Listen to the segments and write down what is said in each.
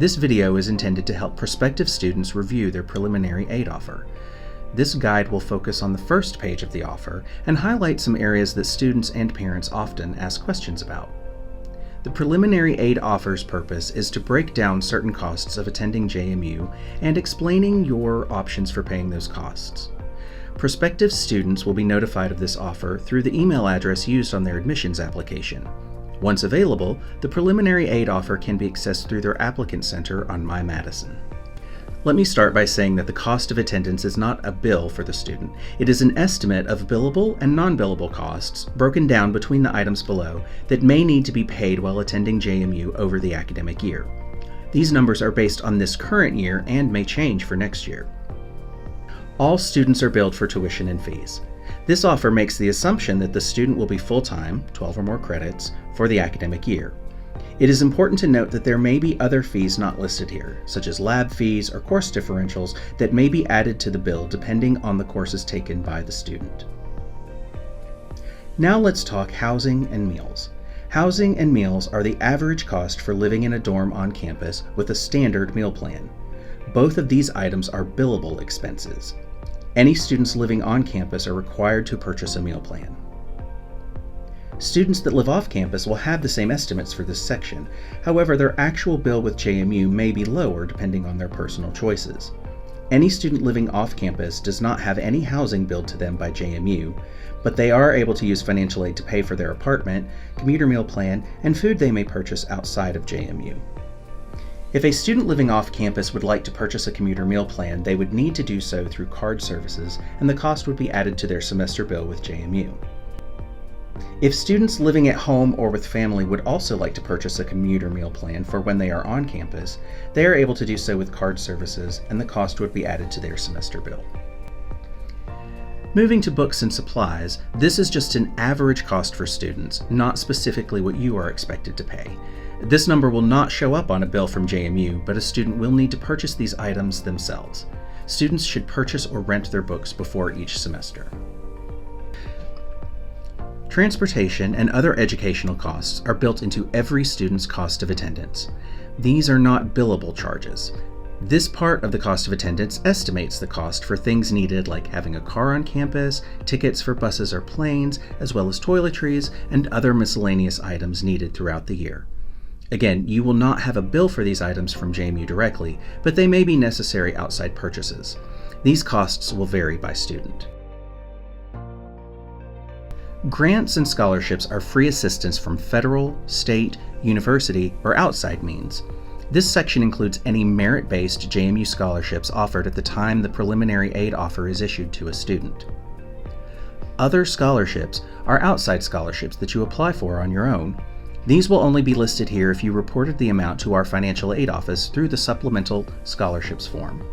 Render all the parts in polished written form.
This video is intended to help prospective students review their preliminary aid offer. This guide will focus on the first page of the offer and highlight some areas that students and parents often ask questions about. The preliminary aid offer's purpose is to break down certain costs of attending JMU and explaining your options for paying those costs. Prospective students will be notified of this offer through the email address used on their admissions application. Once available, the preliminary aid offer can be accessed through their applicant center on MyMadison. Let me start by saying that the cost of attendance is not a bill for the student. It is an estimate of billable and non-billable costs broken down between the items below that may need to be paid while attending JMU over the academic year. These numbers are based on this current year and may change for next year. All students are billed for tuition and fees. This offer makes the assumption that the student will be full-time, 12 or more credits, for the academic year. It is important to note that there may be other fees not listed here, such as lab fees or course differentials that may be added to the bill depending on the courses taken by the student. Now let's talk housing and meals. Housing and meals are the average cost for living in a dorm on campus with a standard meal plan. Both of these items are billable expenses. Any students living on campus are required to purchase a meal plan. Students that live off campus will have the same estimates for this section. However, their actual bill with JMU may be lower depending on their personal choices. Any student living off campus does not have any housing billed to them by JMU, but they are able to use financial aid to pay for their apartment, commuter meal plan, and food they may purchase outside of JMU. If a student living off campus would like to purchase a commuter meal plan, they would need to do so through card services, and the cost would be added to their semester bill with JMU. If students living at home or with family would also like to purchase a commuter meal plan for when they are on campus, they are able to do so with card services, and the cost would be added to their semester bill. Moving to books and supplies, this is just an average cost for students, not specifically what you are expected to pay. This number will not show up on a bill from JMU, but a student will need to purchase these items themselves. Students should purchase or rent their books before each semester. Transportation and other educational costs are built into every student's cost of attendance. These are not billable charges. This part of the cost of attendance estimates the cost for things needed like having a car on campus, tickets for buses or planes, as well as toiletries and other miscellaneous items needed throughout the year. Again, you will not have a bill for these items from JMU directly, but they may be necessary outside purchases. These costs will vary by student. Grants and scholarships are free assistance from federal, state, university, or outside means. This section includes any merit-based JMU scholarships offered at the time the preliminary aid offer is issued to a student. Other scholarships are outside scholarships that you apply for on your own. These will only be listed here if you reported the amount to our financial aid office through the supplemental scholarships form.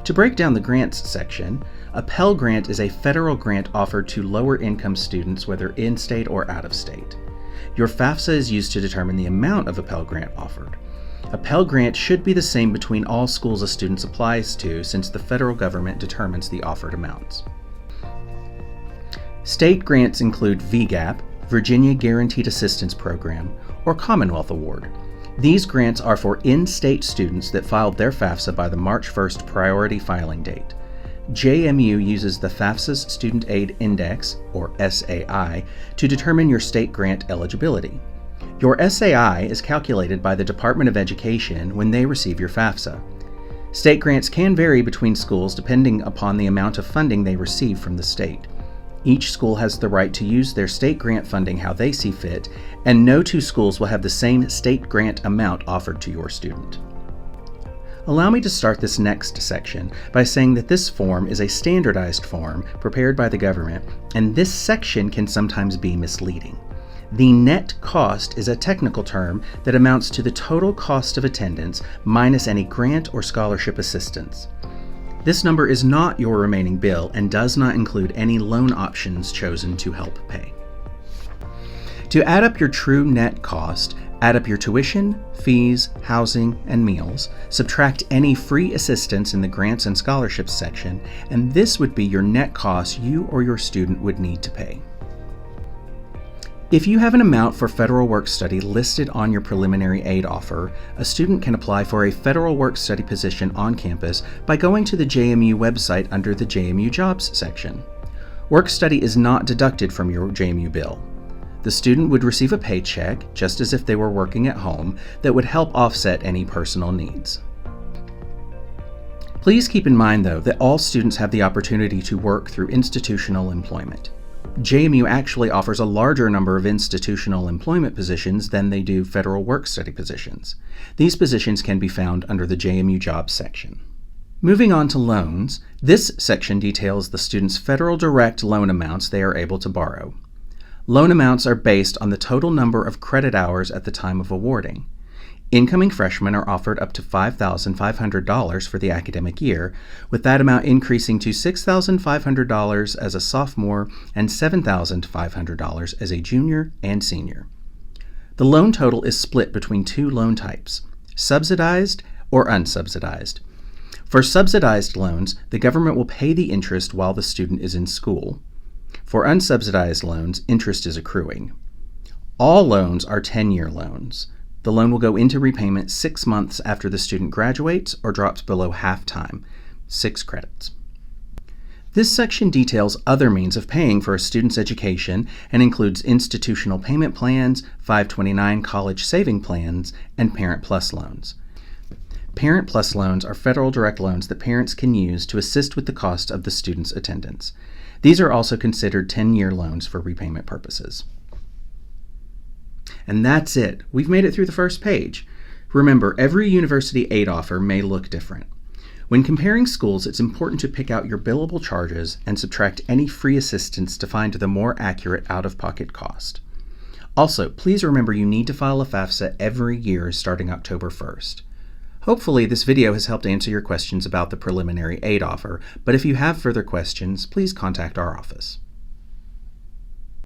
To break down the grants section, a Pell Grant is a federal grant offered to lower income students whether in-state or out-of-state. Your FAFSA is used to determine the amount of a Pell Grant offered. A Pell Grant should be the same between all schools a student applies to since the federal government determines the offered amounts. State grants include VGAP, Virginia Guaranteed Assistance Program, or Commonwealth Award. These grants are for in-state students that filed their FAFSA by the March 1st priority filing date. JMU uses the FAFSA's Student Aid Index, or SAI, to determine your state grant eligibility. Your SAI is calculated by the Department of Education when they receive your FAFSA. State grants can vary between schools depending upon the amount of funding they receive from the state. Each school has the right to use their state grant funding how they see fit, and no two schools will have the same state grant amount offered to your student. Allow me to start this next section by saying that this form is a standardized form prepared by the government, and this section can sometimes be misleading. The net cost is a technical term that amounts to the total cost of attendance minus any grant or scholarship assistance. This number is not your remaining bill and does not include any loan options chosen to help pay. To add up your true net cost, add up your tuition, fees, housing, and meals, subtract any free assistance in the grants and scholarships section, and this would be your net cost you or your student would need to pay. If you have an amount for federal work-study listed on your preliminary aid offer, a student can apply for a federal work-study position on campus by going to the JMU website under the JMU Jobs section. Work-study is not deducted from your JMU bill. The student would receive a paycheck, just as if they were working at home, that would help offset any personal needs. Please keep in mind, though, that all students have the opportunity to work through institutional employment. JMU actually offers a larger number of institutional employment positions than they do federal work-study positions. These positions can be found under the JMU Jobs section. Moving on to loans, this section details the students' federal direct loan amounts they are able to borrow. Loan amounts are based on the total number of credit hours at the time of awarding. Incoming freshmen are offered up to $5,500 for the academic year, with that amount increasing to $6,500 as a sophomore and $7,500 as a junior and senior. The loan total is split between two loan types, subsidized or unsubsidized. For subsidized loans, the government will pay the interest while the student is in school. For unsubsidized loans, interest is accruing. All loans are 10-year loans. The loan will go into repayment 6 months after the student graduates or drops below half-time, 6 credits. This section details other means of paying for a student's education and includes institutional payment plans, 529 college saving plans, and Parent Plus loans. Parent Plus loans are federal direct loans that parents can use to assist with the cost of the student's attendance. These are also considered 10-year loans for repayment purposes. And that's it. We've made it through the first page. Remember, every university aid offer may look different. When comparing schools, it's important to pick out your billable charges and subtract any free assistance to find the more accurate out-of-pocket cost. Also, please remember you need to file a FAFSA every year starting October 1st. Hopefully, this video has helped answer your questions about the preliminary aid offer, but if you have further questions, please contact our office.